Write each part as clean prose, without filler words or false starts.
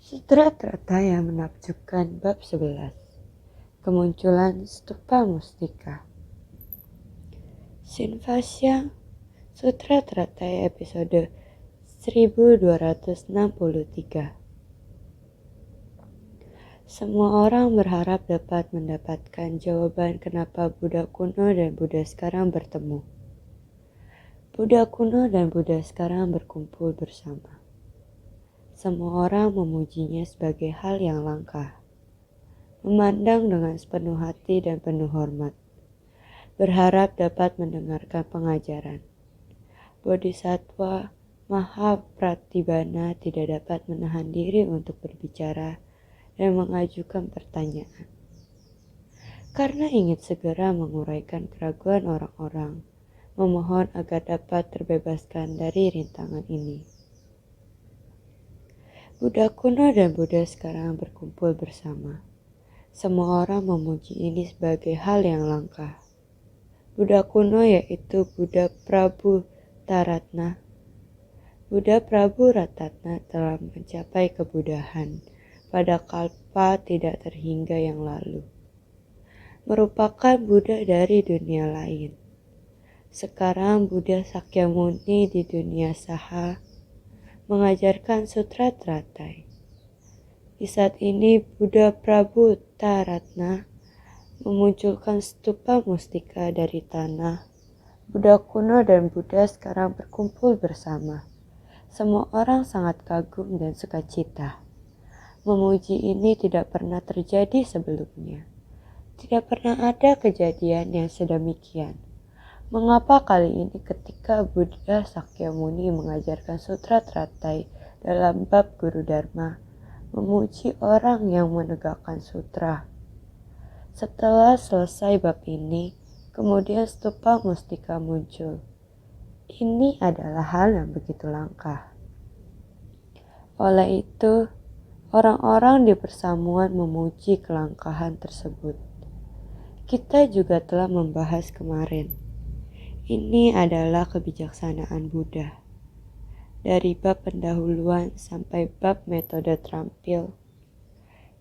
Sutra-trata yang menakjubkan bab 11. Kemunculan stupa mustika. Sinvasya Sutra-trata episode 1263. Semua orang berharap dapat mendapatkan jawaban kenapa Buddha kuno dan Buddha sekarang bertemu. Buddha kuno dan Buddha sekarang berkumpul bersama. Semua orang memujinya sebagai hal yang langka, memandang dengan sepenuh hati dan penuh hormat, berharap dapat mendengarkan pengajaran. Bodhisattva Mahapratibana tidak dapat menahan diri untuk berbicara dan mengajukan pertanyaan. Karena ingin segera menguraikan keraguan orang-orang, memohon agar dapat terbebaskan dari rintangan ini. Buddha kuno dan Buddha sekarang berkumpul bersama. Semua orang memuji ini sebagai hal yang langka. Buddha kuno yaitu Buddha Prabu Taratna. Buddha Prabu Ratatna telah mencapai kebudahan pada kalpa tidak terhingga yang lalu. Merupakan Buddha dari dunia lain. Sekarang Buddha Sakyamuni di dunia Saha mengajarkan sutra teratai. Di saat ini Buddha Prabu Taratna memunculkan stupa mustika dari tanah. Buddha kuno dan Buddha sekarang berkumpul bersama. Semua orang sangat kagum dan sukacita. Memuji ini tidak pernah terjadi sebelumnya. Tidak pernah ada kejadian yang sedemikian. Mengapa kali ini ketika Buddha Sakyamuni mengajarkan sutra teratai dalam bab Guru Dharma, memuji orang yang menegakkan sutra? Setelah selesai bab ini, kemudian stupa mustika muncul. Ini adalah hal yang begitu langka. Oleh itu, orang-orang di persamuan memuji kelangkahan tersebut. Kita juga telah membahas kemarin. Ini adalah kebijaksanaan Buddha. Dari bab pendahuluan sampai bab metode terampil.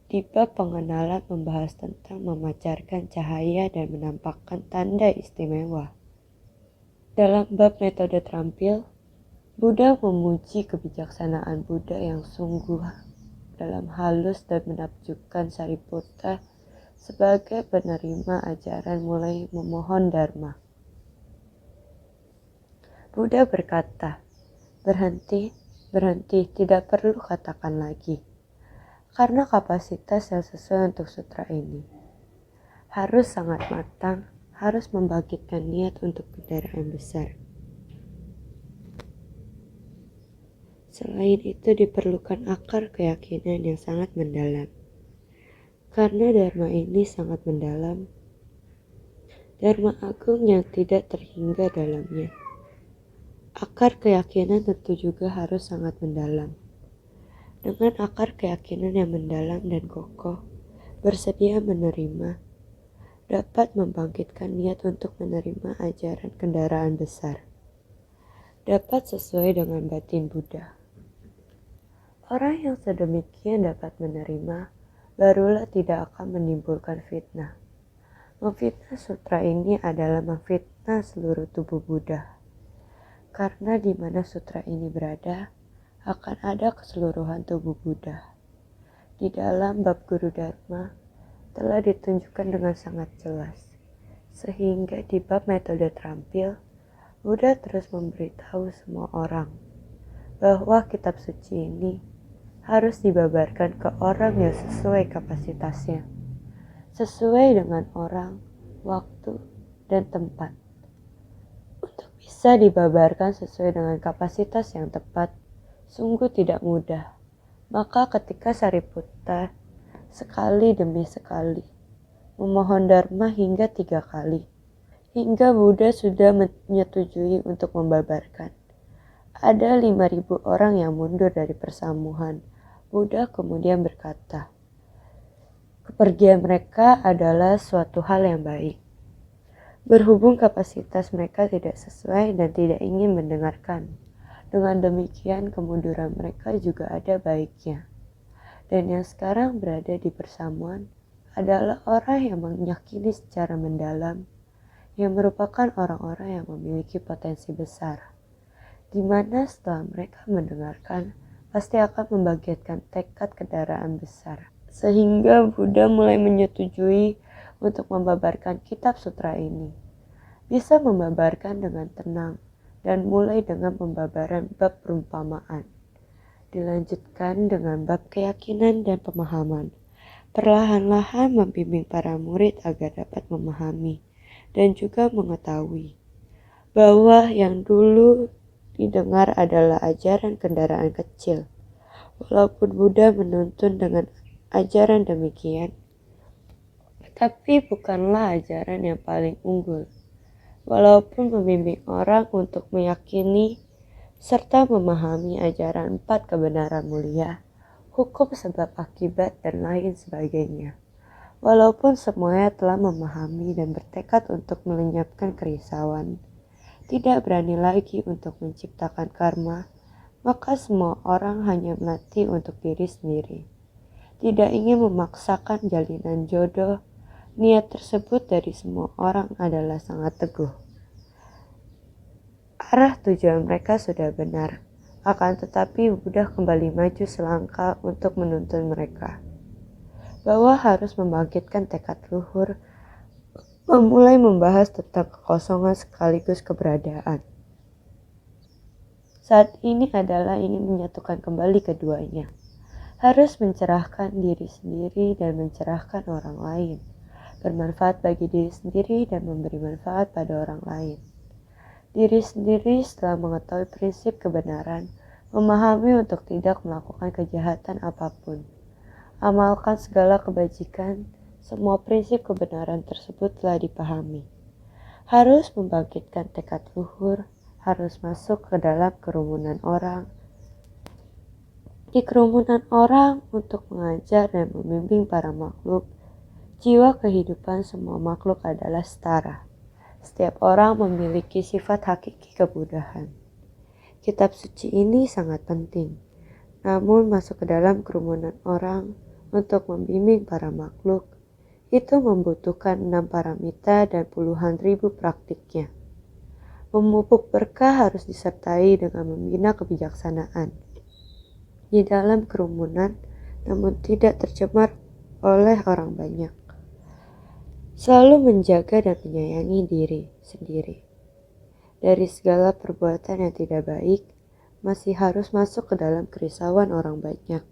Di bab pengenalan membahas tentang memancarkan cahaya dan menampakkan tanda istimewa. Dalam bab metode terampil, Buddha memuji kebijaksanaan Buddha yang sungguh dalam halus dan menakjubkan Sariputta sebagai penerima ajaran mulai memohon dharma. Buddha berkata, berhenti, tidak perlu katakan lagi. Karena kapasitas yang sesuai untuk sutra ini. Harus sangat matang, harus membangkitkan niat untuk kendaraan besar. Selain itu diperlukan akar keyakinan yang sangat mendalam. Karena dharma ini sangat mendalam, dharma agung yang tidak terhingga dalamnya. Akar keyakinan tentu juga harus sangat mendalam. Dengan akar keyakinan yang mendalam dan kokoh, bersedia menerima, dapat membangkitkan niat untuk menerima ajaran kendaraan besar. Dapat sesuai dengan batin Buddha. Orang yang sedemikian dapat menerima, barulah tidak akan menimbulkan fitnah. Memfitnah sutra ini adalah memfitnah seluruh tubuh Buddha. Karena di mana sutra ini berada, akan ada keseluruhan tubuh Buddha. Di dalam bab Guru Dharma telah ditunjukkan dengan sangat jelas. Sehingga di bab metode terampil, Buddha terus memberitahu semua orang bahwa kitab suci ini harus dibabarkan ke orang yang sesuai kapasitasnya. Sesuai dengan orang, waktu, dan tempat. Untuk bisa dibabarkan sesuai dengan kapasitas yang tepat, sungguh tidak mudah. Maka ketika Sariputta sekali demi sekali memohon dharma hingga 3 kali, hingga Buddha sudah menyetujui untuk membabarkan. Ada 5.000 orang yang mundur dari persamuhan. Buddha kemudian berkata, kepergian mereka adalah suatu hal yang baik. Berhubung kapasitas mereka tidak sesuai dan tidak ingin mendengarkan. Dengan demikian kemunduran mereka juga ada baiknya. Dan yang sekarang berada di persamuan adalah orang yang meyakini secara mendalam, yang merupakan orang-orang yang memiliki potensi besar, di mana setelah mereka mendengarkan, pasti akan membangkitkan tekad kendaraan besar. Sehingga Buddha mulai menyetujui untuk membabarkan kitab sutra ini. Bisa membabarkan dengan tenang, dan mulai dengan pembabaran bab perumpamaan. Dilanjutkan dengan bab keyakinan dan pemahaman. Perlahan-lahan membimbing para murid agar dapat memahami dan juga mengetahui bahwa yang dulu didengar adalah ajaran kendaraan kecil. Walaupun Buddha menuntun dengan ajaran demikian, tapi bukanlah ajaran yang paling unggul. Walaupun membimbing orang untuk meyakini serta memahami ajaran 4 kebenaran mulia, hukum sebab akibat dan lain sebagainya. Walaupun semuanya telah memahami dan bertekad untuk melenyapkan kerisauan, tidak berani lagi untuk menciptakan karma, maka semua orang hanya melatih untuk diri sendiri. Tidak ingin memaksakan jalinan jodoh, niat tersebut dari semua orang adalah sangat teguh. Arah tujuan mereka sudah benar, akan tetapi Buddha kembali maju selangkah untuk menuntun mereka bahwa harus membangkitkan tekad luhur, memulai membahas tentang kekosongan sekaligus keberadaan. Saat ini adalah ingin menyatukan kembali keduanya, harus mencerahkan diri sendiri dan mencerahkan orang lain, bermanfaat bagi diri sendiri dan memberi manfaat pada orang lain. Diri sendiri setelah mengetahui prinsip kebenaran, memahami untuk tidak melakukan kejahatan apapun. Amalkan segala kebajikan, semua prinsip kebenaran tersebut telah dipahami. Harus membangkitkan tekad luhur, harus masuk ke dalam kerumunan orang. Di kerumunan orang untuk mengajar dan membimbing para makhluk, jiwa kehidupan semua makhluk adalah setara. Setiap orang memiliki sifat hakiki kebudahan. Kitab suci ini sangat penting, namun masuk ke dalam kerumunan orang untuk membimbing para makhluk, itu membutuhkan 6 paramita dan puluhan ribu praktiknya. Memupuk berkah harus disertai dengan membina kebijaksanaan di dalam kerumunan, namun tidak tercemar oleh orang banyak. Selalu menjaga dan menyayangi diri sendiri dari segala perbuatan yang tidak baik, masih harus masuk ke dalam kerisauan orang banyak.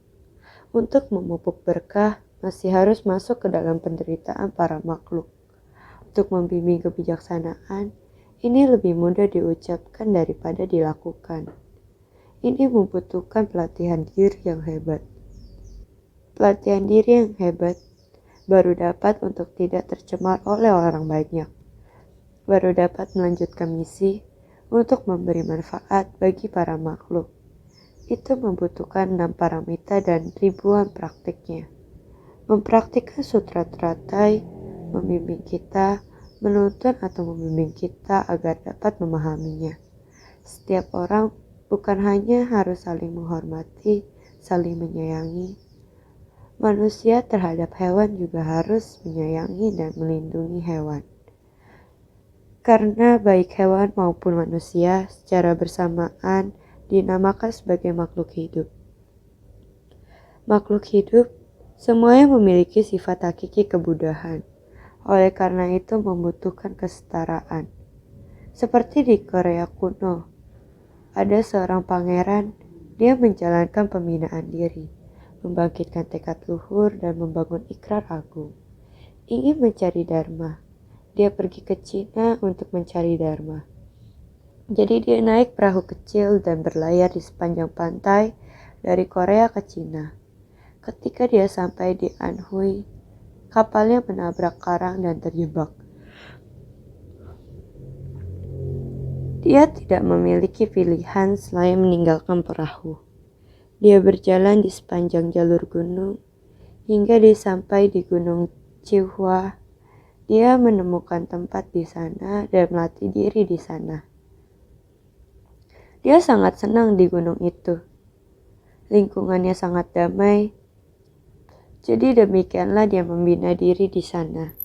Untuk memupuk berkah, masih harus masuk ke dalam penderitaan para makhluk. Untuk membimbing kebijaksanaan, ini lebih mudah diucapkan daripada dilakukan. Ini membutuhkan pelatihan diri yang hebat. Pelatihan diri yang hebat baru dapat untuk tidak tercemar oleh orang banyak. Baru dapat melanjutkan misi untuk memberi manfaat bagi para makhluk. Itu membutuhkan 6 paramita dan ribuan praktiknya. Mempraktikkan sutra teratai, membimbing kita, menuntun atau membimbing kita agar dapat memahaminya. Setiap orang bukan hanya harus saling menghormati, saling menyayangi. Manusia terhadap hewan juga harus menyayangi dan melindungi hewan. Karena baik hewan maupun manusia secara bersamaan dinamakan sebagai makhluk hidup. Makhluk hidup semuanya memiliki sifat hakiki kebudahan. Oleh karena itu membutuhkan kesetaraan. Seperti di Korea kuno, ada seorang pangeran, dia menjalankan pembinaan diri, membangkitkan tekad luhur dan membangun ikrar agung. Ingin mencari dharma, dia pergi ke Cina untuk mencari dharma. Jadi dia naik perahu kecil dan berlayar di sepanjang pantai dari Korea ke Cina. Ketika dia sampai di Anhui, kapalnya menabrak karang dan terjebak. Dia tidak memiliki pilihan selain meninggalkan perahu. Dia berjalan di sepanjang jalur gunung hingga dia sampai di Gunung Chihua. Dia menemukan tempat di sana dan melatih diri di sana. Dia sangat senang di gunung itu. Lingkungannya sangat damai. Jadi demikianlah dia membina diri di sana.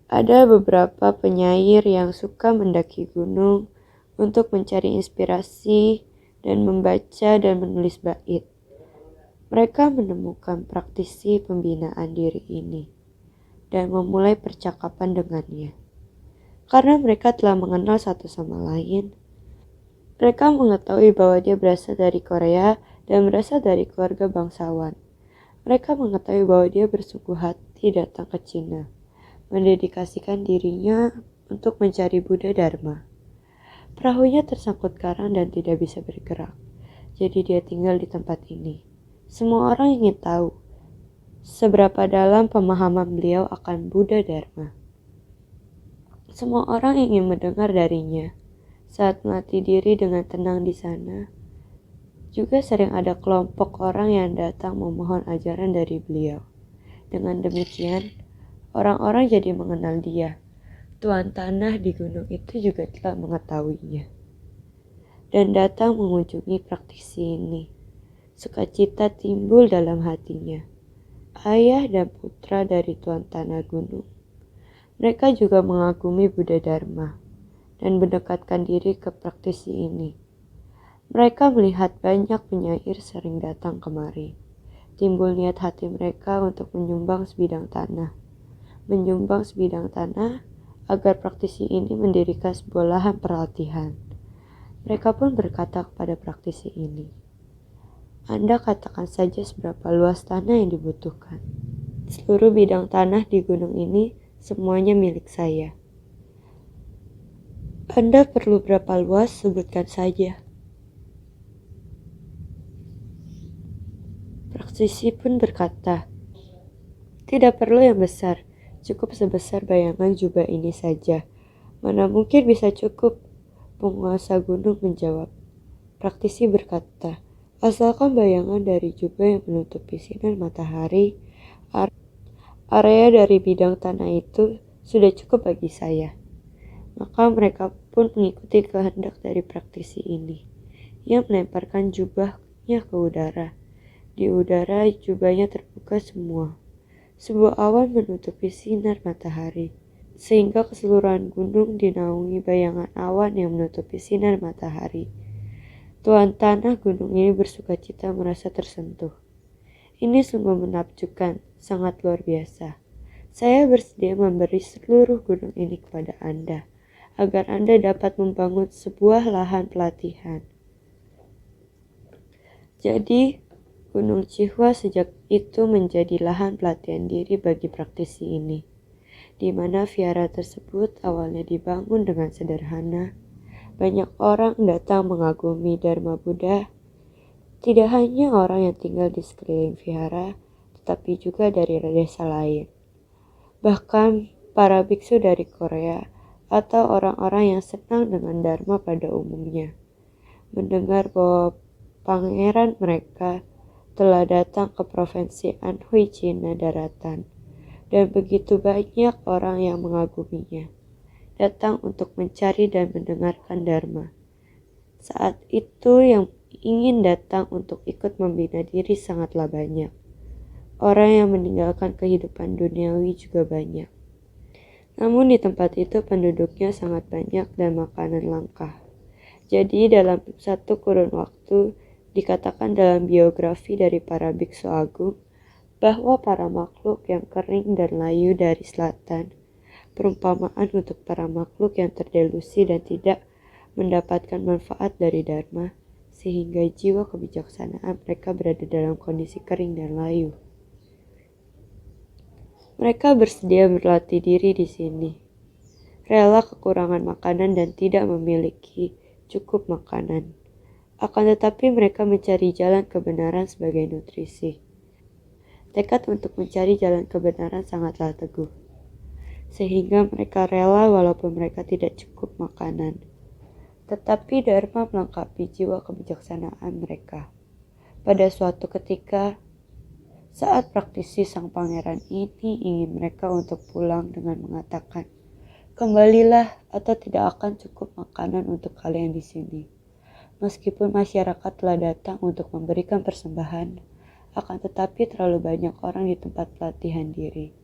Ada beberapa penyair yang suka mendaki gunung untuk mencari inspirasi dan membaca dan menulis bait. Mereka menemukan praktisi pembinaan diri ini dan memulai percakapan dengannya. Karena mereka telah mengenal satu sama lain, mereka mengetahui bahwa dia berasal dari Korea dan berasal dari keluarga bangsawan. Mereka mengetahui bahwa dia bersungguh hati datang ke Cina, mendedikasikan dirinya untuk mencari Buddha Dharma. Perahunya tersangkut karang dan tidak bisa bergerak, jadi dia tinggal di tempat ini. Semua orang ingin tahu seberapa dalam pemahaman beliau akan Buddha Dharma. Semua orang ingin mendengar darinya. Saat melatih diri dengan tenang di sana, juga sering ada kelompok orang yang datang memohon ajaran dari beliau. Dengan demikian, orang-orang jadi mengenal dia. Tuan tanah di gunung itu juga telah mengetahuinya dan datang mengunjungi praktisi ini. Sukacita timbul dalam hatinya. Ayah dan putra dari tuan tanah gunung. Mereka juga mengagumi Buddha Dharma dan mendekatkan diri ke praktisi ini. Mereka melihat banyak penyair sering datang kemari. Timbul niat hati mereka untuk menyumbang sebidang tanah. Menyumbang sebidang tanah agar praktisi ini mendirikan sebuah lahan pelatihan. Mereka pun berkata kepada praktisi ini, Anda katakan saja seberapa luas tanah yang dibutuhkan. Seluruh bidang tanah di gunung ini semuanya milik saya. Anda perlu berapa luas, sebutkan saja. Praktisi pun berkata, tidak perlu yang besar, cukup sebesar bayangan jubah ini saja. Mana mungkin bisa cukup, penguasa gunung menjawab. Praktisi berkata, asalkan bayangan dari jubah yang menutupi sinar matahari, area dari bidang tanah itu sudah cukup bagi saya. Maka mereka pun mengikuti kehendak dari praktisi ini. Ia melemparkan jubahnya ke udara. Di udara jubahnya terbuka semua. Sebuah awan menutupi sinar matahari, sehingga keseluruhan gunung dinaungi bayangan awan yang menutupi sinar matahari. Tuan tanah gunung ini bersukacita merasa tersentuh. Ini sungguh menakjubkan, sangat luar biasa. Saya bersedia memberi seluruh gunung ini kepada Anda, agar Anda dapat membangun sebuah lahan pelatihan. Jadi, Gunung Cihua sejak itu menjadi lahan pelatihan diri bagi praktisi ini, di mana vihara tersebut awalnya dibangun dengan sederhana. Banyak orang datang mengagumi Dharma Buddha, tidak hanya orang yang tinggal di sekeliling vihara, tetapi juga dari desa lain. Bahkan para biksu dari Korea atau orang-orang yang senang dengan Dharma pada umumnya, mendengar bahwa pangeran mereka telah datang ke provinsi Anhui, Cina daratan, dan begitu banyak orang yang mengaguminya, datang untuk mencari dan mendengarkan Dharma. Saat itu yang ingin datang untuk ikut membina diri sangatlah banyak. Orang yang meninggalkan kehidupan duniawi juga banyak. Namun di tempat itu penduduknya sangat banyak dan makanan langka. Jadi dalam satu kurun waktu, dikatakan dalam biografi dari para biksu agung bahwa para makhluk yang kering dan layu dari selatan, perumpamaan untuk para makhluk yang terdelusi dan tidak mendapatkan manfaat dari Dharma, sehingga jiwa kebijaksanaan mereka berada dalam kondisi kering dan layu. Mereka bersedia berlatih diri di sini, rela kekurangan makanan dan tidak memiliki cukup makanan. Akan tetapi mereka mencari jalan kebenaran sebagai nutrisi. Tekad untuk mencari jalan kebenaran sangatlah teguh. Sehingga mereka rela walaupun mereka tidak cukup makanan. Tetapi Dharma melengkapi jiwa kebijaksanaan mereka. Pada suatu ketika, saat praktisi sang pangeran ini ingin mereka untuk pulang dengan mengatakan, kembalilah atau tidak akan cukup makanan untuk kalian di sini. Meskipun masyarakat telah datang untuk memberikan persembahan, akan tetapi terlalu banyak orang di tempat pelatihan diri,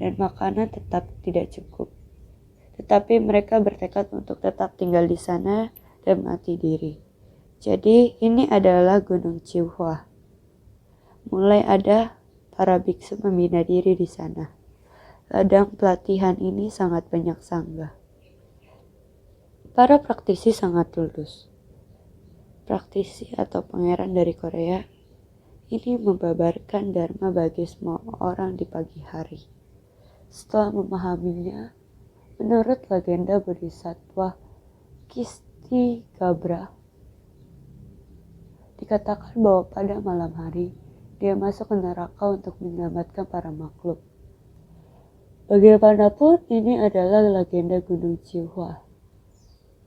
dan makanan tetap tidak cukup. Tetapi mereka bertekad untuk tetap tinggal di sana dan mati diri. Jadi ini adalah Gunung Ciuhua. Mulai ada para biksu membina diri di sana. Ladang pelatihan ini sangat banyak sanggah. Para praktisi sangat tulus. Praktisi atau pangeran dari Korea ini membabarkan dharma bagi semua orang di pagi hari. Setelah memahaminya, menurut legenda Bodhisattva Kistigabra, dikatakan bahwa pada malam hari, dia masuk ke neraka untuk menyelamatkan para makhluk. Bagaimanapun, ini adalah legenda Gunung Ciuhua.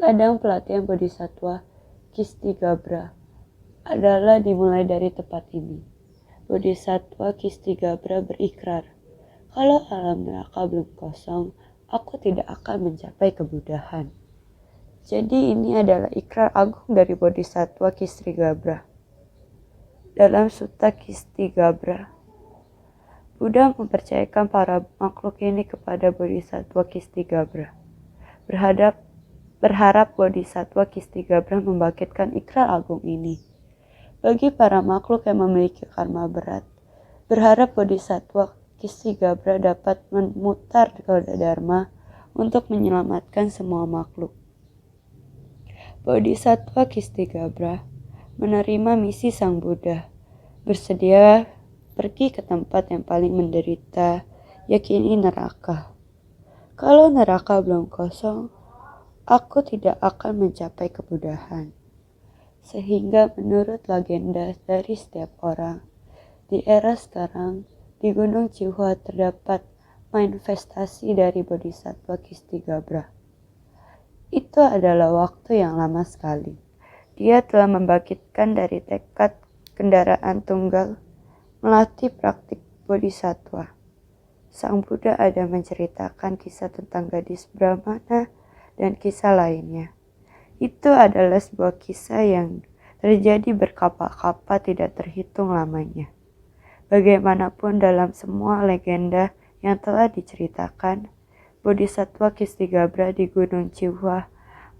Ladang pelatihan Bodhisattva Kistigabra adalah dimulai dari tempat ini. Bodhisattva Kistigabra berikrar, kalau alam neraka belum kosong, aku tidak akan mencapai kebudahan. Jadi ini adalah ikrar agung dari Bodhisattva Kistigabra. Dalam Sutta Kistigabra, Buddha mempercayakan para makhluk ini kepada Bodhisattva Kistigabra. Berharap Bodhisattva Kistigabra membangkitkan ikrar agung ini. Bagi para makhluk yang memiliki karma berat, berharap Bodhisattva Kistigabra dapat memutar roda dharma untuk menyelamatkan semua makhluk. Bodhisattva Kistigabra menerima misi Sang Buddha, bersedia pergi ke tempat yang paling menderita, yakni neraka. Kalau neraka belum kosong, aku tidak akan mencapai kebudahan. Sehingga menurut legenda dari setiap orang, di era sekarang, di Gunung Ciuhua terdapat manifestasi dari Bodhisattva Kistigabra. Itu adalah waktu yang lama sekali. Dia telah membangkitkan dari tekad kendaraan tunggal, melatih praktik Bodhisattva. Sang Buddha ada menceritakan kisah tentang gadis Brahmana dan kisah lainnya. Itu adalah sebuah kisah yang terjadi berkapa-kapa tidak terhitung lamanya. Bagaimanapun dalam semua legenda yang telah diceritakan, Bodhisattva Kistigabra di Gunung Ciuhua,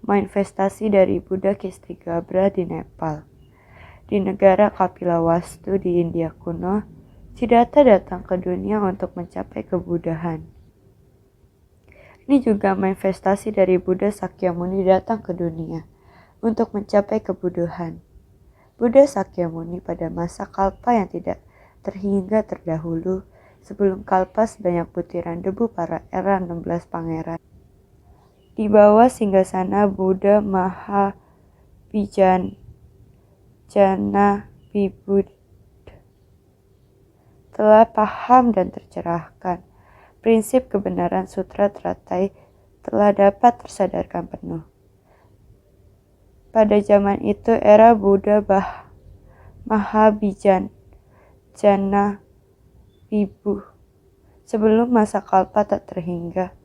manifestasi dari Buddha Kistigabra di Nepal. Di negara Kapilawastu di India kuno, Siddhartha datang ke dunia untuk mencapai kebudahan. Ini juga manifestasi dari Buddha Sakyamuni datang ke dunia untuk mencapai kebudahan. Buddha Sakyamuni pada masa kalpa yang tidak terhingga terdahulu, sebelum kalpa sebanyak butiran debu para era 16 pangeran. Di bawah singgasana Buddha Mahavijayana Vibhuti telah paham dan tercerahkan. Prinsip kebenaran sutra teratai telah dapat tersadarkan penuh. Pada zaman itu era Buddha Mahavijayana Vibhuti, sebelum masa kalpa tak terhingga,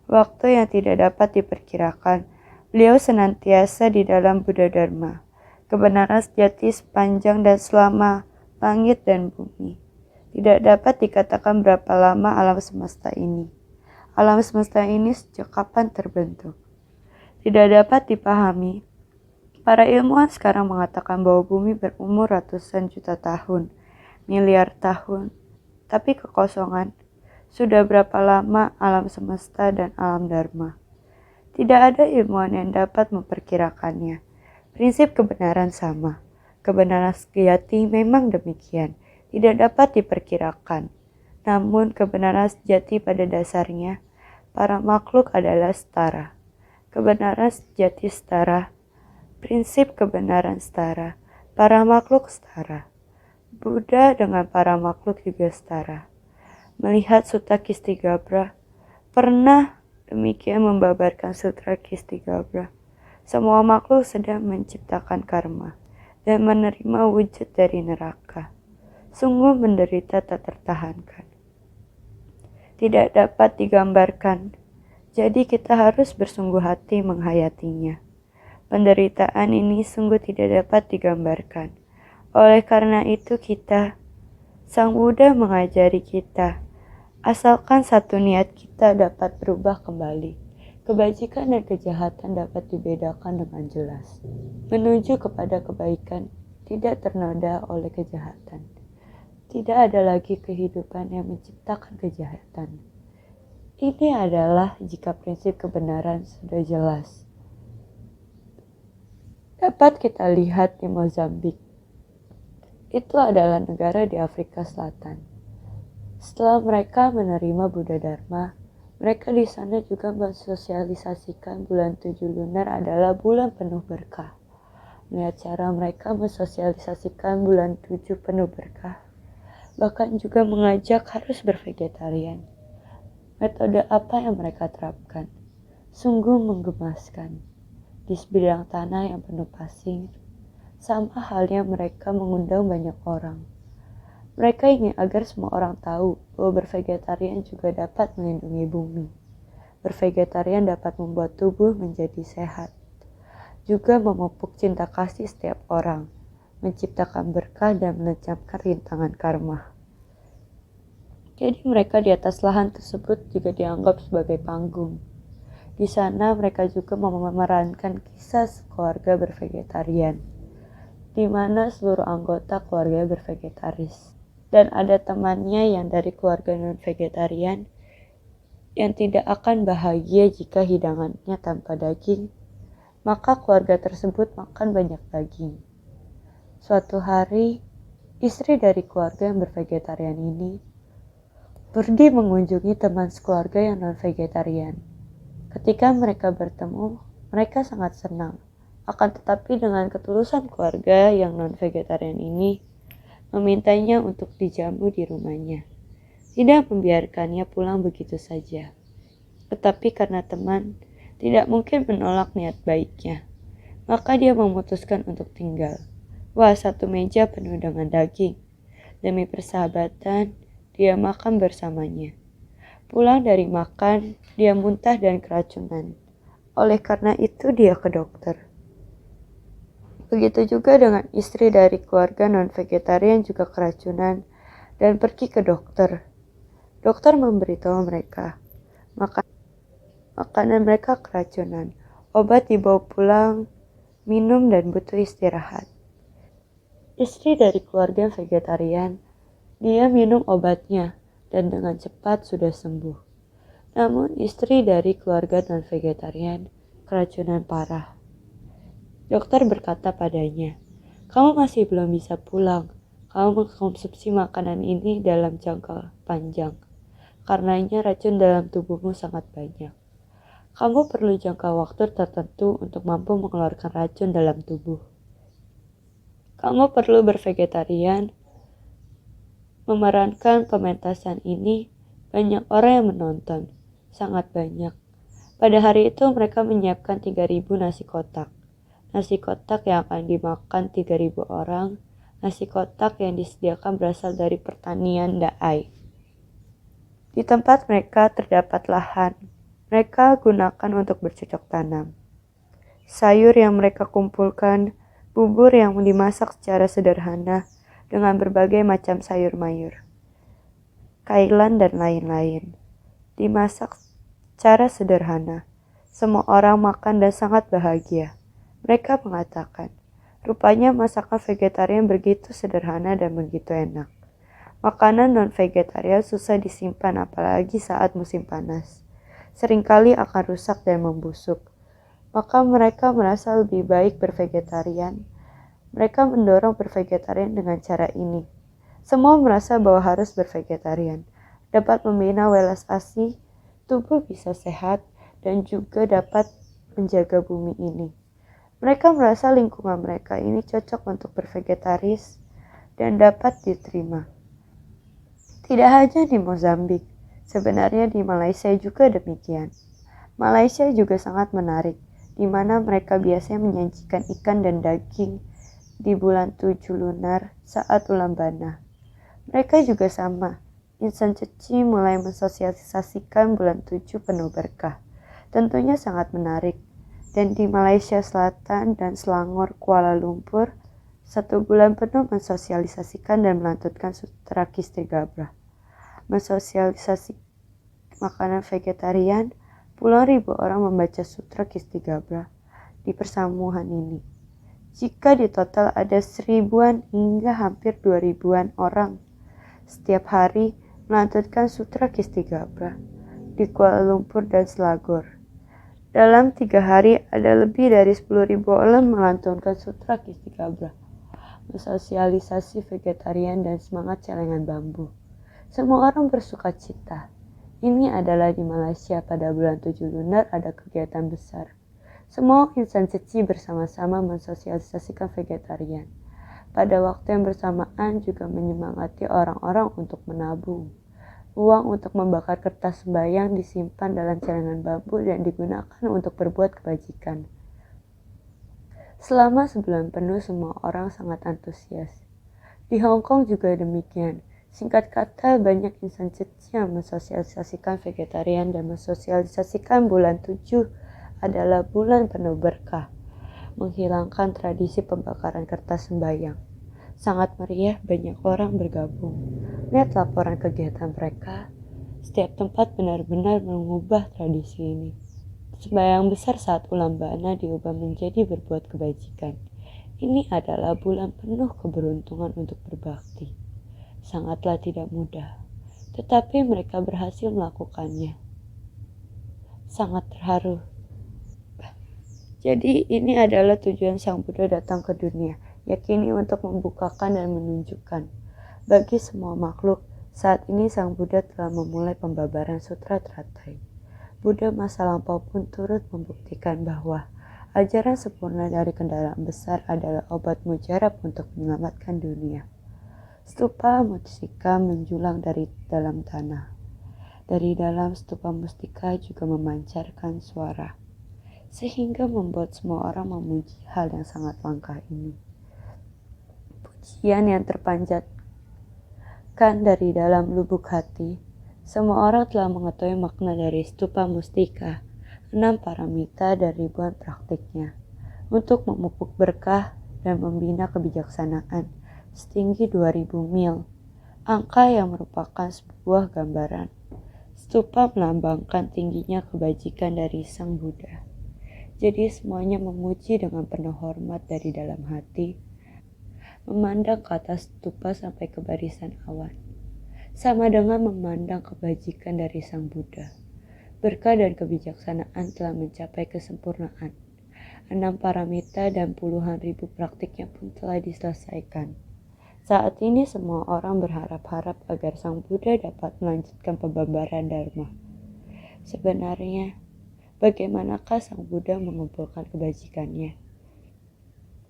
waktu yang tidak dapat diperkirakan, beliau senantiasa di dalam Buddha Dharma, kebenaran sejati sepanjang dan selama langit dan bumi. Tidak dapat dikatakan berapa lama alam semesta ini. Alam semesta ini sejak kapan terbentuk? Tidak dapat dipahami. Para ilmuwan sekarang mengatakan bahwa bumi berumur ratusan juta tahun, miliar tahun. Tapi kekosongan, sudah berapa lama alam semesta dan alam dharma? Tidak ada ilmuwan yang dapat memperkirakannya. Prinsip kebenaran sama. Kebenaran sejati memang demikian. Tidak dapat diperkirakan. Namun kebenaran sejati pada dasarnya, para makhluk adalah setara. Kebenaran sejati setara. Prinsip kebenaran setara. Para makhluk setara. Buddha dengan para makhluk juga setara. Melihat Sutta Kistigabra, pernah demikian membabarkan Sutra Kistigabra. Semua makhluk sedang menciptakan karma dan menerima wujud dari neraka. Sungguh menderita tak tertahankan. Tidak dapat digambarkan, jadi kita harus bersungguh hati menghayatinya. Penderitaan ini sungguh tidak dapat digambarkan. Oleh karena itu kita Sang Buddha mengajari kita, asalkan satu niat kita dapat berubah kembali, kebajikan dan kejahatan dapat dibedakan dengan jelas. Menuju kepada kebaikan tidak ternoda oleh kejahatan. Tidak ada lagi kehidupan yang menciptakan kejahatan. Ini adalah jika prinsip kebenaran sudah jelas. Dapat kita lihat di Mozambik. Itu adalah negara di Afrika Selatan. Setelah mereka menerima Buddha Dharma, mereka di sana juga mensosialisasikan bulan 7 lunar adalah bulan penuh berkah. Melihat cara mereka mensosialisasikan bulan 7 penuh berkah, bahkan juga mengajak harus bervegetarian. Metode apa yang mereka terapkan? Sungguh menggemaskan. Di sebidang tanah yang penuh pasir, sama halnya mereka mengundang banyak orang. Mereka ingin agar semua orang tahu bahwa bervegetarian juga dapat melindungi bumi. Bervegetarian dapat membuat tubuh menjadi sehat. Juga memupuk cinta kasih setiap orang, menciptakan berkah dan menancapkan rintangan karma. Jadi mereka di atas lahan tersebut juga dianggap sebagai panggung. Di sana mereka juga memerankan kisah keluarga bervegetarian, di mana seluruh anggota keluarga bervegetaris. Dan ada temannya yang dari keluarga non-vegetarian yang tidak akan bahagia jika hidangannya tanpa daging, maka keluarga tersebut makan banyak daging. Suatu hari, istri dari keluarga yang bervegetarian ini pergi mengunjungi teman sekeluarga yang non-vegetarian. Ketika mereka bertemu, mereka sangat senang. Akan tetapi dengan ketulusan keluarga yang non-vegetarian ini, memintanya untuk dijamu di rumahnya. Tidak membiarkannya pulang begitu saja. Tetapi karena teman tidak mungkin menolak niat baiknya, maka dia memutuskan untuk tinggal. Wah, satu meja penuh dengan daging. Demi persahabatan, dia makan bersamanya. Pulang dari makan, dia muntah dan keracunan. Oleh karena itu dia ke dokter. Begitu juga dengan istri dari keluarga non-vegetarian juga keracunan dan pergi ke dokter. Dokter memberitahu mereka, makanan mereka keracunan, obat dibawa pulang, minum dan butuh istirahat. Istri dari keluarga vegetarian, dia minum obatnya dan dengan cepat sudah sembuh. Namun istri dari keluarga non-vegetarian keracunan parah. Dokter berkata padanya, "Kamu masih belum bisa pulang. Kamu mengkonsumsi makanan ini dalam jangka panjang. Karenanya racun dalam tubuhmu sangat banyak. Kamu perlu jangka waktu tertentu untuk mampu mengeluarkan racun dalam tubuh. Kamu perlu bervegetarian." Memerankan pementasan ini, banyak orang yang menonton. Sangat banyak. Pada hari itu mereka menyiapkan 3.000 nasi kotak. Nasi kotak yang akan dimakan 3.000 orang, nasi kotak yang disediakan berasal dari pertanian Daai. Di tempat mereka terdapat lahan, mereka gunakan untuk bercocok tanam. Sayur yang mereka kumpulkan, bubur yang dimasak secara sederhana dengan berbagai macam sayur mayur, kailan dan lain-lain. Dimasak secara sederhana, semua orang makan dan sangat bahagia. Mereka mengatakan, rupanya masakan vegetarian begitu sederhana dan begitu enak. Makanan non-vegetarian susah disimpan apalagi saat musim panas. Seringkali akan rusak dan membusuk. Maka mereka merasa lebih baik bervegetarian. Mereka mendorong bervegetarian dengan cara ini. Semua merasa bahwa harus bervegetarian. Dapat membina welas asih, tubuh bisa sehat, dan juga dapat menjaga bumi ini. Mereka merasa lingkungan mereka ini cocok untuk bervegetaris dan dapat diterima. Tidak hanya di Mozambik, sebenarnya di Malaysia juga demikian. Malaysia juga sangat menarik, di mana mereka biasanya menyajikan ikan dan daging di bulan 7 lunar saat ulang bana. Mereka juga sama, insan cuci mulai mensosialisasikan bulan 7 penuh berkah. Tentunya sangat menarik. Dan di Malaysia Selatan dan Selangor, Kuala Lumpur, 1 bulan penuh mensosialisasikan dan melantunkan Sutra Kistigabra. Mensosialisasi makanan vegetarian, puluhan ribu orang membaca Sutra Kistigabra di persamuhan ini. Jika di total ada 1000-an hingga hampir 2000-an orang setiap hari melantunkan Sutra Kistigabra di Kuala Lumpur dan Selangor. Dalam 3 hari ada lebih dari 10.000 orang melantunkan Sutra Kistigabra, mensosialisasi vegetarian dan semangat celengan bambu. Semua orang bersuka cita. Ini adalah di Malaysia pada bulan 7 lunar ada kegiatan besar. Semua insan suci bersama-sama mensosialisasikan vegetarian. Pada waktu yang bersamaan juga menyemangati orang-orang untuk menabung. Uang untuk membakar kertas sembahyang disimpan dalam celengan bambu dan digunakan untuk berbuat kebajikan. Selama sebulan penuh semua orang sangat antusias. Di Hong Kong juga demikian. Singkat kata, banyak insan suci yang mensosialisasikan vegetarian dan mensosialisasikan bulan 7 adalah bulan penuh berkah, menghilangkan tradisi pembakaran kertas sembahyang. Sangat meriah, banyak orang bergabung. Lihat laporan kegiatan mereka. Setiap tempat benar-benar mengubah tradisi ini. Sembahyang besar saat ulambana diubah menjadi berbuat kebajikan. Ini adalah bulan penuh keberuntungan untuk berbakti. Sangatlah tidak mudah, tetapi mereka berhasil melakukannya. Sangat terharu. Jadi ini adalah tujuan Sang Buddha datang ke dunia, yakini untuk membukakan dan menunjukkan bagi semua makhluk. Saat ini Sang Buddha telah memulai pembabaran Sutra Teratai. Buddha masa lampau pun turut membuktikan bahwa ajaran sempurna dari kendaraan besar adalah obat mujarab untuk menyelamatkan dunia. Stupa mustika menjulang dari dalam tanah. Dari dalam stupa mustika juga memancarkan suara, sehingga membuat semua orang memuji hal yang sangat langka ini. Pujian yang terpanjatkan dari dalam lubuk hati. Semua orang telah mengetahui makna dari stupa mustika, 6 paramita dan ribuan praktiknya, untuk memupuk berkah dan membina kebijaksanaan setinggi 2000 mil, angka yang merupakan sebuah gambaran. Stupa melambangkan tingginya kebajikan dari Sang Buddha. Jadi semuanya memuji dengan penuh hormat dari dalam hati, memandang ke atas stupa sampai ke barisan awan. Sama dengan memandang kebajikan dari Sang Buddha. Berkah dan kebijaksanaan telah mencapai kesempurnaan. 6 paramita dan puluhan ribu praktiknya pun telah diselesaikan. Saat ini semua orang berharap-harap agar Sang Buddha dapat melanjutkan pembabaran Dharma. Sebenarnya, bagaimanakah Sang Buddha mengumpulkan kebajikannya?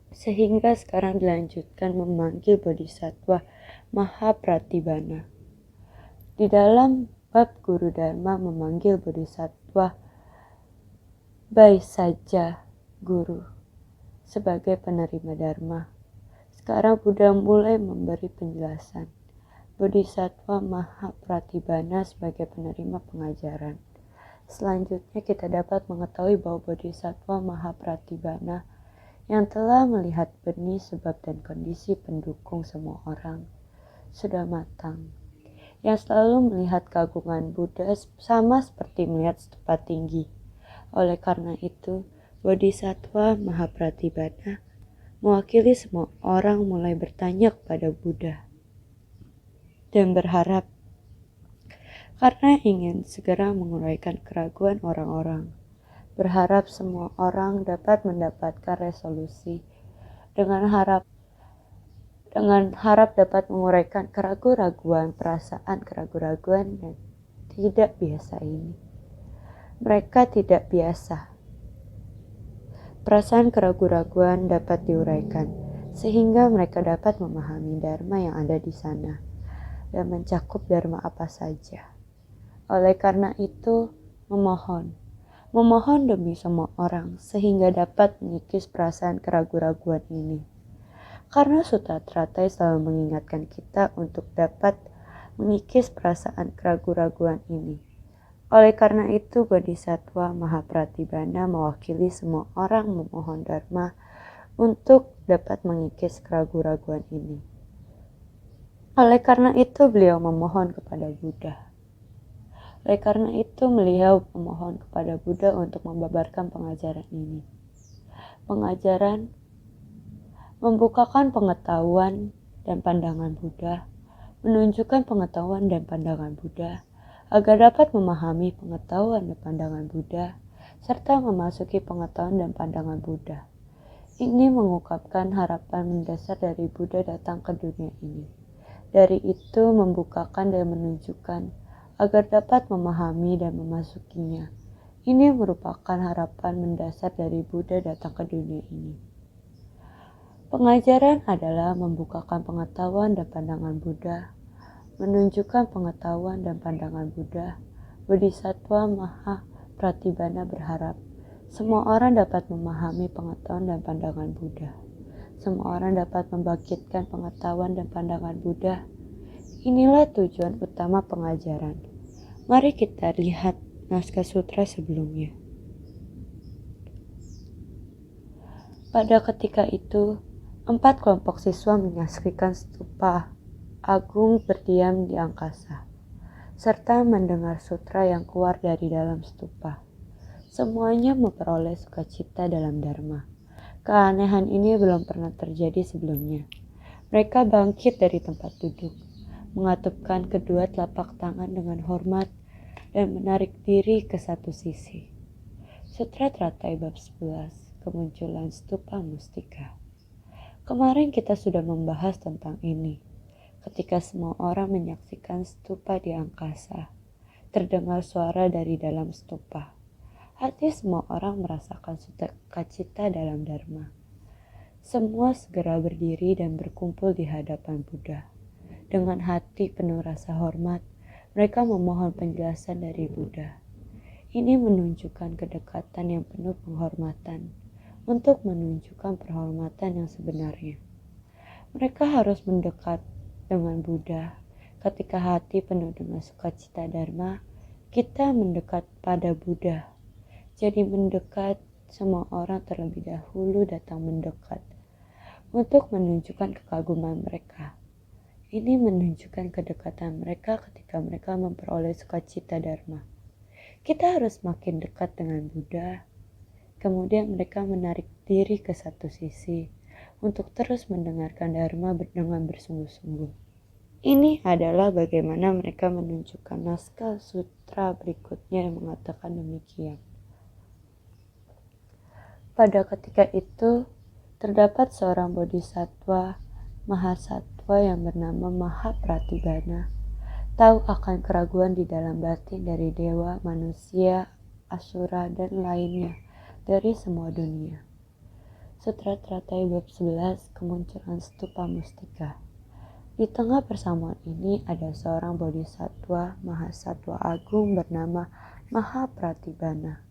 Sehingga sekarang dilanjutkan memanggil Bodhisattva Mahapratibana. Di dalam bab Guru Dharma memanggil Bodhisattva baik saja Guru sebagai penerima Dharma. Sekarang Buddha mulai memberi penjelasan. Bodhisattva Mahapratibana sebagai penerima pengajaran. Selanjutnya kita dapat mengetahui bahwa Bodhisattva Mahapratibana yang telah melihat benih sebab dan kondisi pendukung semua orang sudah matang. Yang selalu melihat keagungan Buddha sama seperti melihat stupa tinggi. Oleh karena itu, Bodhisattva Mahapratibana mewakili semua orang mulai bertanya kepada Buddha dan berharap karena ingin segera menguraikan keraguan orang-orang. Berharap semua orang dapat mendapatkan resolusi dengan harap dapat menguraikan keraguan-raguan, perasaan keraguan-raguan yang tidak biasa ini. Mereka tidak biasa. Perasaan keraguan-raguan dapat diuraikan, sehingga mereka dapat memahami Dharma yang ada di sana, dan mencakup Dharma apa saja. Oleh karena itu, memohon demi semua orang, sehingga dapat mengikis perasaan keraguan-raguan ini. Karena Sutra Teratai selalu mengingatkan kita untuk dapat mengikis perasaan keraguan-raguan ini. Oleh karena itu, Bodhisattva Mahapratibana mewakili semua orang memohon Dharma untuk dapat mengikis keraguan-raguan ini. Oleh karena itu beliau memohon kepada Buddha. Oleh karena itu beliau memohon kepada Buddha untuk membabarkan pengajaran ini. Pengajaran membukakan pengetahuan dan pandangan Buddha, menunjukkan pengetahuan dan pandangan Buddha, agar dapat memahami pengetahuan dan pandangan Buddha, serta memasuki pengetahuan dan pandangan Buddha. Ini mengungkapkan harapan mendasar dari Buddha datang ke dunia ini. Dari itu membukakan dan menunjukkan agar dapat memahami dan memasukinya. Ini merupakan harapan mendasar dari Buddha datang ke dunia ini. Pengajaran adalah membukakan pengetahuan dan pandangan Buddha, menunjukkan pengetahuan dan pandangan Buddha. Bodhisattva Maha Pratibhana berharap semua orang dapat memahami pengetahuan dan pandangan Buddha. Semua orang dapat membangkitkan pengetahuan dan pandangan Buddha. Inilah tujuan utama pengajaran. Mari kita lihat naskah sutra sebelumnya. Pada ketika itu, 4 kelompok siswa menyaksikan stupa agung berdiam di angkasa, serta mendengar sutra yang keluar dari dalam stupa. Semuanya memperoleh sukacita dalam dharma. Keanehan ini belum pernah terjadi sebelumnya. Mereka bangkit dari tempat duduk, mengatupkan kedua telapak tangan dengan hormat, dan menarik diri ke satu sisi. Sutra Teratai bab 11, kemunculan stupa mustika. Kemarin kita sudah membahas tentang ini. Ketika semua orang menyaksikan stupa di angkasa, terdengar suara dari dalam stupa. Hati semua orang merasakan sukacita dalam dharma. Semua segera berdiri dan berkumpul di hadapan Buddha. Dengan hati penuh rasa hormat, mereka memohon penjelasan dari Buddha. Ini menunjukkan kedekatan yang penuh penghormatan, untuk menunjukkan penghormatan yang sebenarnya. Mereka harus mendekat dengan Buddha. Ketika hati penuh dengan sukacita dharma, kita mendekat pada Buddha. Jadi mendekat, semua orang terlebih dahulu datang mendekat untuk menunjukkan kekaguman mereka. Ini menunjukkan kedekatan mereka ketika mereka memperoleh sukacita dharma. Kita harus makin dekat dengan Buddha. Kemudian mereka menarik diri ke satu sisi untuk terus mendengarkan dharma dengan bersungguh-sungguh. Ini adalah bagaimana mereka menunjukkan naskah sutra berikutnya yang mengatakan demikian. Pada ketika itu, terdapat seorang bodhisattva mahasatwa yang bernama Maha Pratibhana, tahu akan keraguan di dalam batin dari dewa, manusia, asura, dan lainnya dari semua dunia. Sutra Teratai bab 11, kemunculan stupa mustika. Di tengah persamuan ini ada seorang bodhisattva mahasatwa agung bernama Maha Pratibhana.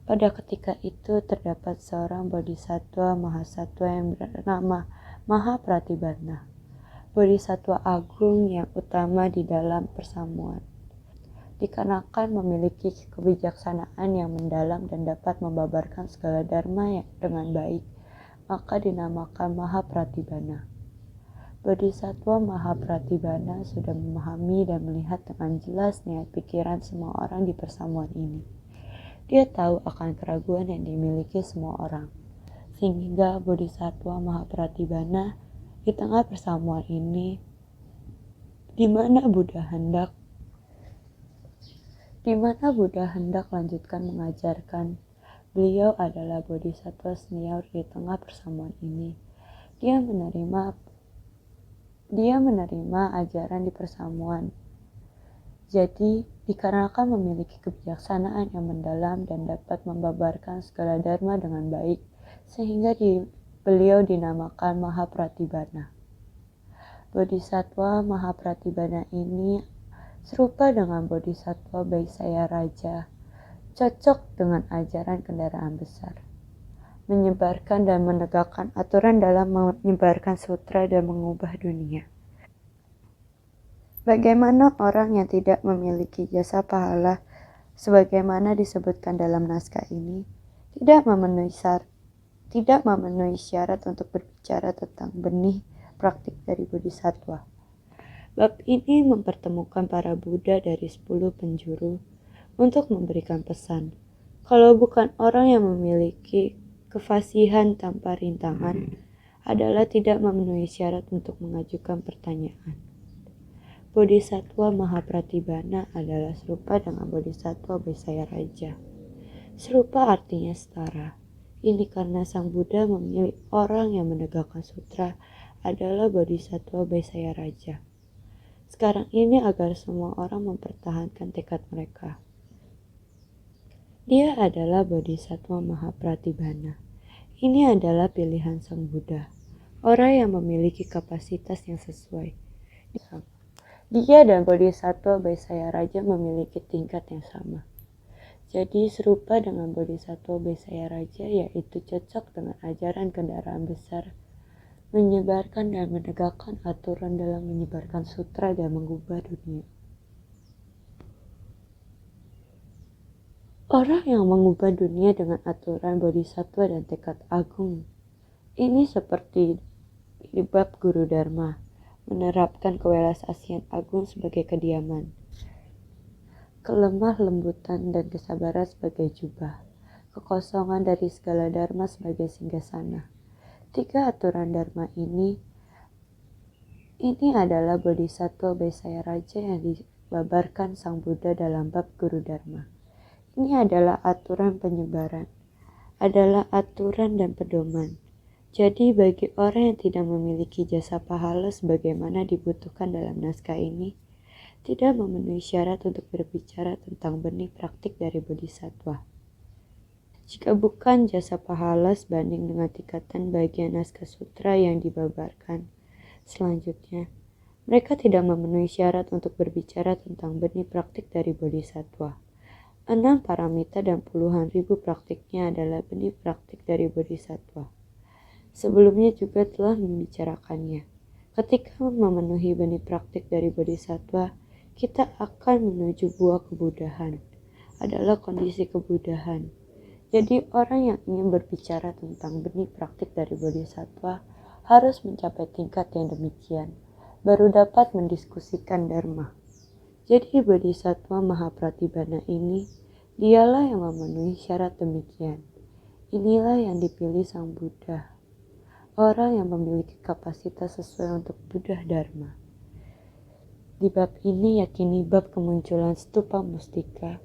Pada ketika itu terdapat seorang bodhisattva mahasatwa yang bernama Maha Pratibhana, bodhisattva agung yang utama di dalam persamuan. Dikarenakan memiliki kebijaksanaan yang mendalam dan dapat membabarkan segala dharma dengan baik, maka dinamakan Maha Pratibhana. Bodhisattva Maha Pratibhana sudah memahami dan melihat dengan jelas niat pikiran semua orang di persamuan ini. Dia tahu akan keraguan yang dimiliki semua orang, sehingga Bodhisattva Maha Pratibhana di tengah persamuan ini, di mana Buddha hendak lanjutkan mengajarkan, beliau adalah Bodhisattva senior di tengah persamuan ini. Dia menerima ajaran di persamuan. Jadi, dikarenakan memiliki kebijaksanaan yang mendalam dan dapat membabarkan segala dharma dengan baik, sehingga beliau dinamakan Maha Pratibhana. Bodhisattva Maha Pratibhana ini serupa dengan Bodhisattva Baisaya Raja, cocok dengan ajaran kendaraan besar, menyebarkan dan menegakkan aturan dalam menyebarkan sutra dan mengubah dunia. Bagaimana orang yang tidak memiliki jasa pahala sebagaimana disebutkan dalam naskah ini tidak memenuhi syarat tidak memenuhi syarat untuk berbicara tentang benih praktik dari bodhisattva. Bab ini mempertemukan para Buddha dari 10 penjuru untuk memberikan pesan. Kalau bukan orang yang memiliki kefasihan tanpa rintangan adalah tidak memenuhi syarat untuk mengajukan pertanyaan. Bodhisattva Mahapratibhana adalah serupa dengan Bodhisattva Baisayaraja. Serupa artinya setara. Ini karena Sang Buddha memilih orang yang menegakkan sutra adalah Bodhisattva Baisayaraja. Sekarang ini agar semua orang mempertahankan tekad mereka. Dia adalah Bodhisattva Mahapratibhana. Ini adalah pilihan Sang Buddha, orang yang memiliki kapasitas yang sesuai. Dia dan Bodhisattva Baisayaraja memiliki tingkat yang sama. Jadi serupa dengan Bodhisattva Baisayaraja, yaitu cocok dengan ajaran kendaraan besar, menyebarkan dan menegakkan aturan dalam menyebarkan sutra dan mengubah dunia. Orang yang mengubah dunia dengan aturan Bodhisattva dan tekad agung. Ini seperti di bab Guru Dharma, menerapkan kewelasasian agung sebagai kediaman, kelemah lembutan dan kesabaran sebagai jubah, kekosongan dari segala dharma sebagai singgasana. 3 aturan dharma ini adalah Bodhisattva Baisayaraja yang dibabarkan Sang Buddha dalam bab Guru Dharma. Ini adalah aturan penyebaran, adalah aturan dan pedoman. Jadi bagi orang yang tidak memiliki jasa pahala sebagaimana dibutuhkan dalam naskah ini, tidak memenuhi syarat untuk berbicara tentang benih praktik dari Bodhisattva. Jika bukan jasa pahala sebanding dengan tingkatan bagian naskah sutra yang dibabarkan selanjutnya, mereka tidak memenuhi syarat untuk berbicara tentang benih praktik dari Bodhisattva. 6 paramita dan puluhan ribu praktiknya adalah benih praktik dari Bodhisattva. Sebelumnya juga telah membicarakannya. Ketika memenuhi benih praktik dari Bodhisattva, kita akan menuju buah kebudahan. Adalah kondisi kebudahan. Jadi orang yang ingin berbicara tentang benih praktik dari Bodhisattva harus mencapai tingkat yang demikian, baru dapat mendiskusikan Dharma. Jadi Bodhisattva Mahapratibhana ini, dialah yang memenuhi syarat demikian. Inilah yang dipilih Sang Buddha. Orang yang memiliki kapasitas sesuai untuk Buddha Dharma. Di bab ini yakini bab kemunculan stupa mustika,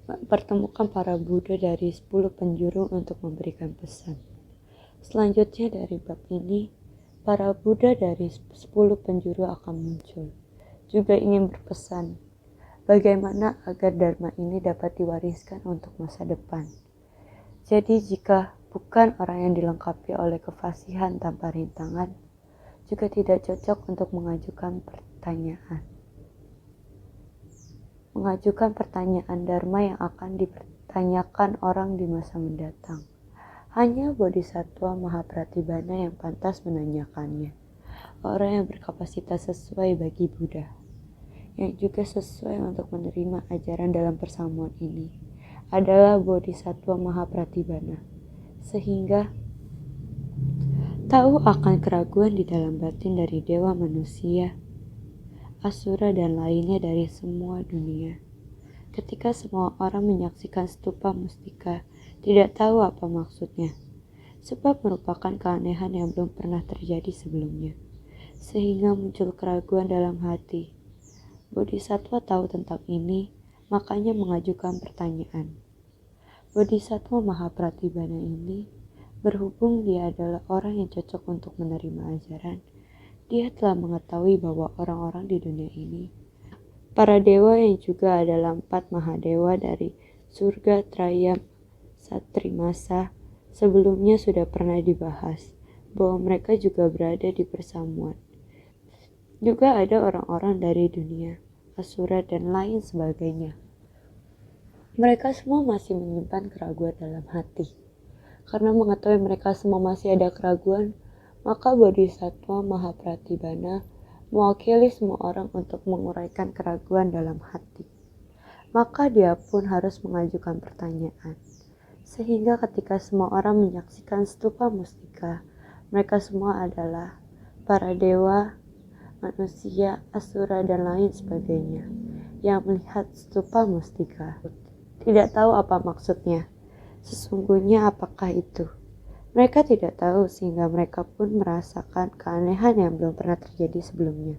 mempertemukan para Buddha dari 10 penjuru untuk memberikan pesan. Selanjutnya dari bab ini, para Buddha dari 10 penjuru akan muncul. Juga ingin berpesan, bagaimana agar Dharma ini dapat diwariskan untuk masa depan. Jadi jika bukan orang yang dilengkapi oleh kefasihan tanpa rintangan, juga tidak cocok untuk mengajukan pertanyaan. Mengajukan pertanyaan Dharma yang akan dipertanyakan orang di masa mendatang. Hanya Bodhisattva Mahapratibhana yang pantas menanyakannya. Orang yang berkapasitas sesuai bagi Buddha, yang juga sesuai untuk menerima ajaran dalam persamuan ini, adalah Bodhisattva Mahapratibhana. Sehingga tahu akan keraguan di dalam batin dari dewa manusia, asura dan lainnya dari semua dunia. Ketika semua orang menyaksikan stupa mustika, tidak tahu apa maksudnya, sebab merupakan keanehan yang belum pernah terjadi sebelumnya, sehingga muncul keraguan dalam hati. Bodhisattva tahu tentang ini, makanya mengajukan pertanyaan. Bodhisattva Mahapratibhana ini, berhubung dia adalah orang yang cocok untuk menerima ajaran, dia telah mengetahui bahwa orang-orang di dunia ini, para dewa yang juga adalah 4 Mahadewa dari surga Traya Satrimasa, sebelumnya sudah pernah dibahas, bahwa mereka juga berada di persamuan. Juga ada orang-orang dari dunia, asura dan lain sebagainya. Mereka semua masih menyimpan keraguan dalam hati. Karena mengetahui mereka semua masih ada keraguan, maka Bodhisattva Mahapratibhana mewakili semua orang untuk menguraikan keraguan dalam hati. Maka dia pun harus mengajukan pertanyaan. Sehingga ketika semua orang menyaksikan stupa mustika, mereka semua adalah para dewa, manusia, asura, dan lain sebagainya yang melihat stupa mustika. Tidak tahu apa maksudnya. Sesungguhnya apakah itu? Mereka tidak tahu sehingga mereka pun merasakan keanehan yang belum pernah terjadi sebelumnya.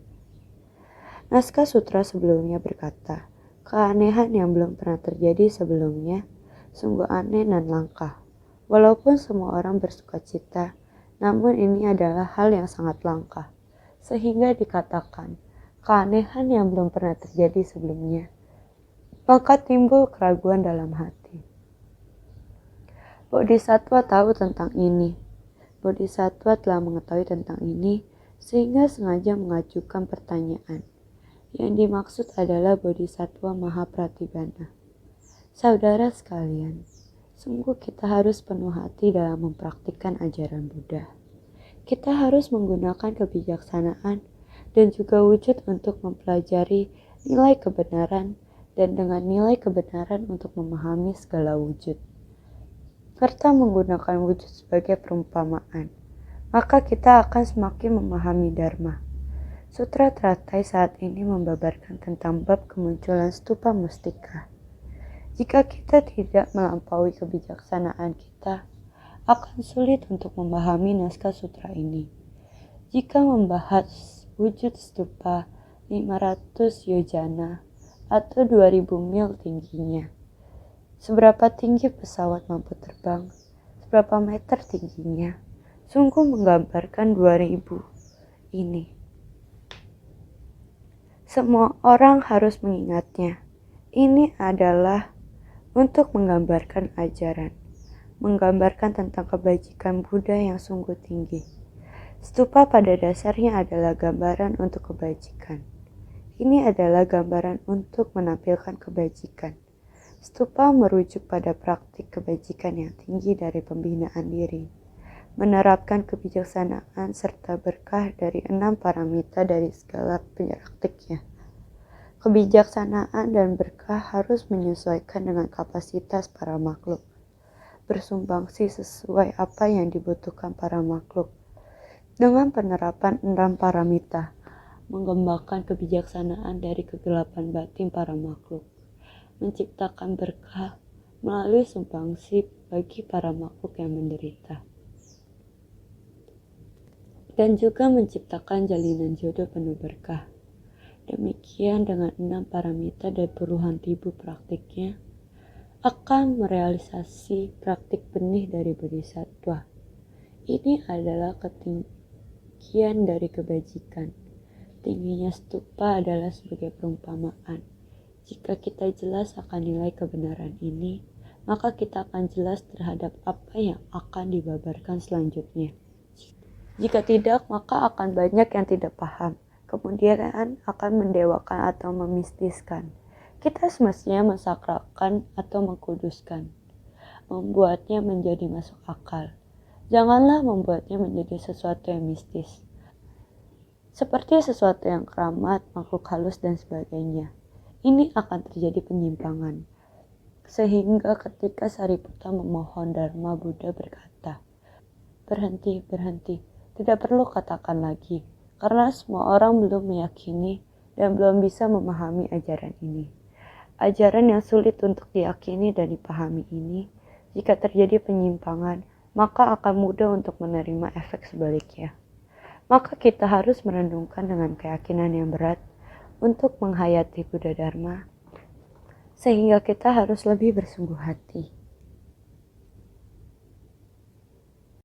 Naskah sutra sebelumnya berkata, keanehan yang belum pernah terjadi sebelumnya sungguh aneh dan langka. Walaupun semua orang bersukacita, namun ini adalah hal yang sangat langka. Sehingga dikatakan, keanehan yang belum pernah terjadi sebelumnya. Maka timbul keraguan dalam hati. Bodhisattva tahu tentang ini. Bodhisattva telah mengetahui tentang ini sehingga sengaja mengajukan pertanyaan. Yang dimaksud adalah Bodhisattva Mahapratibana. Saudara sekalian, sungguh kita harus penuh hati dalam mempraktikkan ajaran Buddha. Kita harus menggunakan kebijaksanaan dan juga wujud untuk mempelajari nilai kebenaran dan dengan nilai kebenaran untuk memahami segala wujud. Serta menggunakan wujud sebagai perumpamaan, maka kita akan semakin memahami Dharma. Sutra teratai saat ini membabarkan tentang bab kemunculan stupa mustika. Jika kita tidak melampaui kebijaksanaan kita, akan sulit untuk memahami naskah sutra ini. Jika membahas wujud stupa 500 yojana atau 2000 mil tingginya, seberapa tinggi pesawat mampu terbang, seberapa meter tingginya, sungguh menggambarkan 2000 ini. Semua orang harus mengingatnya. Ini adalah untuk menggambarkan ajaran, menggambarkan tentang kebajikan Buddha yang sungguh tinggi. Stupa pada dasarnya adalah gambaran untuk kebajikan. Ini adalah gambaran untuk menampilkan kebajikan. Stupa merujuk pada praktik kebajikan yang tinggi dari pembinaan diri, menerapkan kebijaksanaan serta berkah dari 6 paramita dari segala praktiknya. Kebijaksanaan dan berkah harus menyesuaikan dengan kapasitas para makhluk, bersumbangsi sesuai apa yang dibutuhkan para makhluk. Dengan penerapan 6 paramita, mengembangkan kebijaksanaan dari kegelapan batin para makhluk, menciptakan berkah melalui sumbangsi bagi para makhluk yang menderita, dan juga menciptakan jalinan jodoh penuh berkah. Demikian dengan 6 paramita dan puluhan ribu praktiknya akan merealisasi praktik benih dari Bodhisattva. Ini adalah ketinggian dari kebajikan. Tingginya stupa adalah sebagai perumpamaan. Jika kita jelas akan nilai kebenaran ini, maka kita akan jelas terhadap apa yang akan dibabarkan selanjutnya. Jika tidak, maka akan banyak yang tidak paham, kemudian akan mendewakan atau memistiskan. Kita semestinya mensakralkan atau mengkuduskan, membuatnya menjadi masuk akal. Janganlah membuatnya menjadi sesuatu yang mistis, seperti sesuatu yang keramat, makhluk halus, dan sebagainya. Ini akan terjadi penyimpangan. Sehingga ketika Sariputta memohon Dharma, Buddha berkata, berhenti, tidak perlu katakan lagi, karena semua orang belum meyakini dan belum bisa memahami ajaran ini. Ajaran yang sulit untuk diyakini dan dipahami ini, jika terjadi penyimpangan, maka akan mudah untuk menerima efek sebaliknya. Maka kita harus merenungkan dengan keyakinan yang berat untuk menghayati Buddha Dharma, sehingga kita harus lebih bersungguh hati.